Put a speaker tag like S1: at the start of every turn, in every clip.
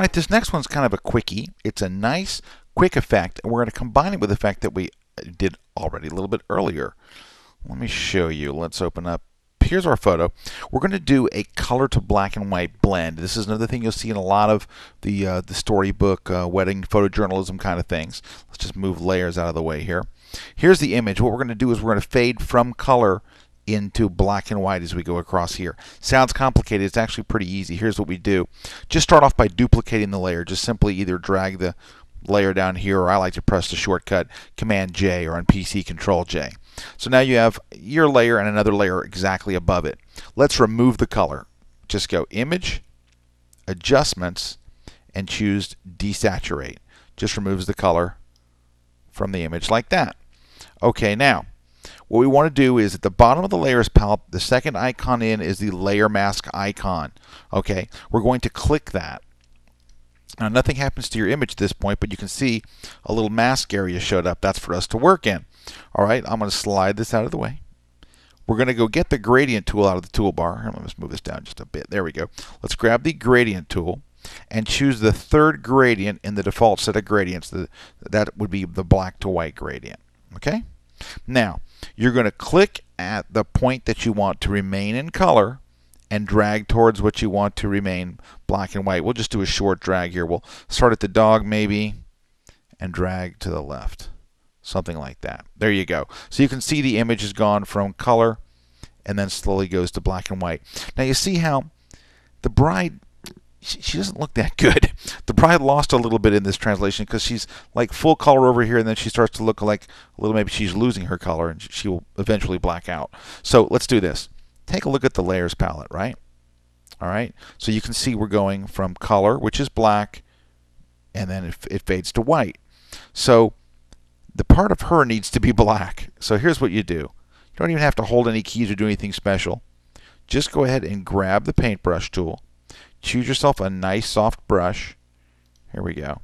S1: Alright, this next one's kind of a quickie. It's a nice, quick effect, and we're going to combine it with the effect that we did already a little bit earlier. Let me show you. Let's open up. Here's our photo. We're going to do a color to black and white blend. This is another thing you'll see in a lot of the storybook, wedding, photojournalism kind of things. Let's just move layers out of the way here. Here's the image. What we're going to do is we're going to fade from color into black and white as we go across here. Sounds complicated. It's actually pretty easy. Here's what we do. Just start off by duplicating the layer. Just simply either drag the layer down here, or I like to press the shortcut Command J, or on PC Control J. So now you have your layer and another layer exactly above it. Let's remove the color. Just go Image, Adjustments, and choose Desaturate. Just removes the color from the image like that. Okay, now what we want to do is at the bottom of the layers palette, the second icon in is the layer mask icon. Okay, we're going to click that. Now nothing happens to your image at this point, but you can see a little mask area showed up. That's for us to work in. Alright, I'm going to slide this out of the way. We're going to go get the gradient tool out of the toolbar. Let me just move this down just a bit. There we go. Let's grab the gradient tool and choose the third gradient in the default set of gradients. That would be the black to white gradient. Okay? Now, you're going to click at the point that you want to remain in color and drag towards what you want to remain black and white. We'll just do a short drag here. We'll start at the dog maybe and drag to the left. Something like that. There you go. So you can see the image has gone from color and then slowly goes to black and white. Now you see how the bride, she doesn't look that good. The bride lost a little bit in this translation because she's like full color over here, and then she starts to look like a little, maybe she's losing her color, and she will eventually black out. So let's do this. Take a look at the layers palette, right? Alright, so you can see we're going from color, which is black, and then it fades to white. So the part of her needs to be black. So here's what you do. You don't even have to hold any keys or do anything special. Just go ahead and grab the paintbrush tool. Choose yourself a nice soft brush. Here we go.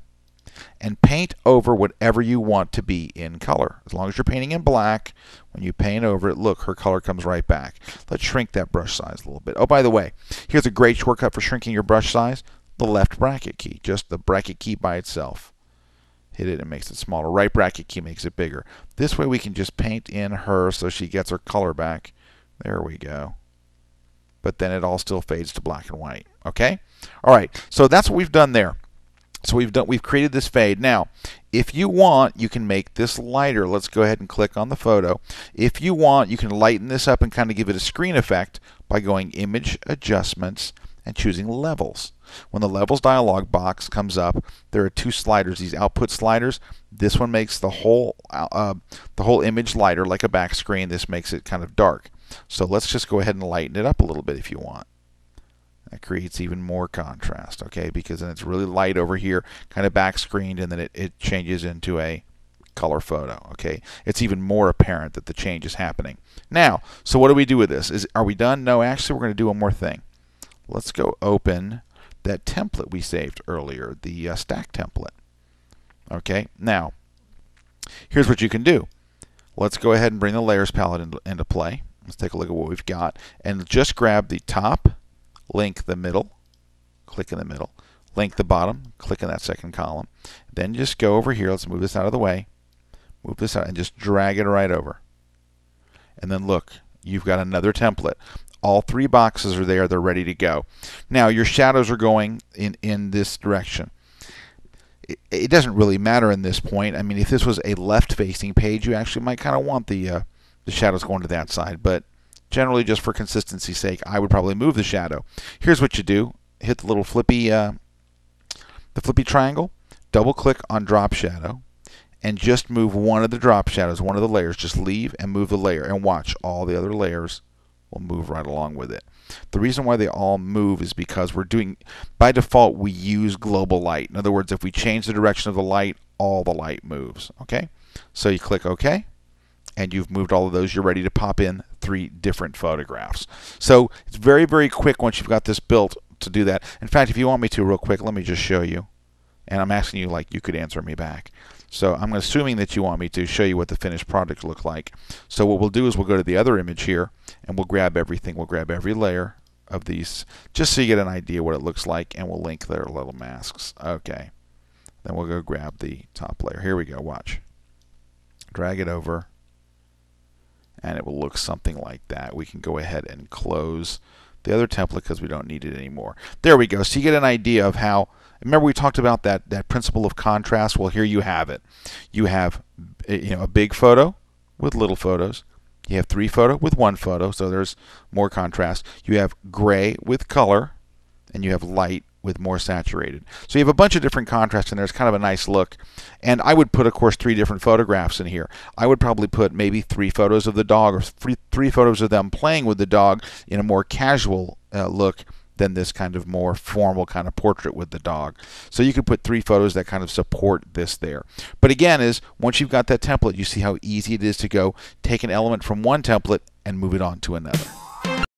S1: And paint over whatever you want to be in color. As long as you're painting in black, when you paint over it, look, her color comes right back. Let's shrink that brush size a little bit. Oh, by the way, here's a great shortcut for shrinking your brush size. The left bracket key, just the bracket key by itself. Hit it and it makes it smaller. Right bracket key makes it bigger. This way we can just paint in her so she gets her color back. There we go. But then it all still fades to black and white. Okay? All right. So that's what we've done there. So we've created this fade. Now, if you want, you can make this lighter. Let's go ahead and click on the photo. If you want, you can lighten this up and kind of give it a screen effect by going Image, Adjustments, and choosing Levels. When the Levels dialog box comes up, there are two sliders, these output sliders. This one makes the whole image lighter, like a back screen. This makes it kind of dark. So let's just go ahead and lighten it up a little bit if you want. That creates even more contrast, okay, because then it's really light over here, kind of back screened, and then it changes into a color photo, okay. It's even more apparent that the change is happening. Now, so what do we do with this? Are we done? No, actually we're going to do one more thing. Let's go open that template we saved earlier, the stack template. Okay, now, here's what you can do. Let's go ahead and bring the layers palette into play. Let's take a look at what we've got, and just grab the top, link the middle, click in the middle, link the bottom, click in that second column. Then just go over here, let's move this out of the way, move this out, and just drag it right over. And then look, you've got another template. All three boxes are there, they're ready to go. Now your shadows are going in this direction. It doesn't really matter in this point. I mean, if this was a left-facing page, you actually might kind of want the shadows going to that side, but generally, just for consistency's sake, I would probably move the shadow. Here's what you do. Hit the little flippy triangle, double-click on Drop Shadow, and just move one of the drop shadows, one of the layers. Just leave and move the layer, and watch. All the other layers will move right along with it. The reason why they all move is because we're doing, by default, we use global light. In other words, if we change the direction of the light, all the light moves. Okay? So you click OK. And you've moved all of those. You're ready to pop in 3 different photographs. So it's very, very quick once you've got this built to do that. In fact, if you want me to real quick, let me just show you. And I'm asking you like you could answer me back. So I'm assuming that you want me to show you what the finished product look like. So what we'll do is we'll go to the other image here, and we'll grab everything. We'll grab every layer of these just so you get an idea what it looks like, and we'll link their little masks. Okay. Then we'll go grab the top layer. Here we go. Watch. Drag it over, and it will look something like that. We can go ahead and close the other template because we don't need it anymore. There we go. So you get an idea of how. Remember we talked about that principle of contrast? Well, here you have it. You have a big photo with little photos. You have 3 photo with 1 photo, so there's more contrast. You have gray with color, and you have light with more saturated. So you have a bunch of different contrasts, and there's kind of a nice look. And I would put, of course, 3 different photographs in here. I would probably put maybe 3 photos of the dog, or 3 photos of them playing with the dog in a more casual look than this kind of more formal kind of portrait with the dog. So you could put 3 photos that kind of support this there. But again, once you've got that template, you see how easy it is to go take an element from one template and move it on to another.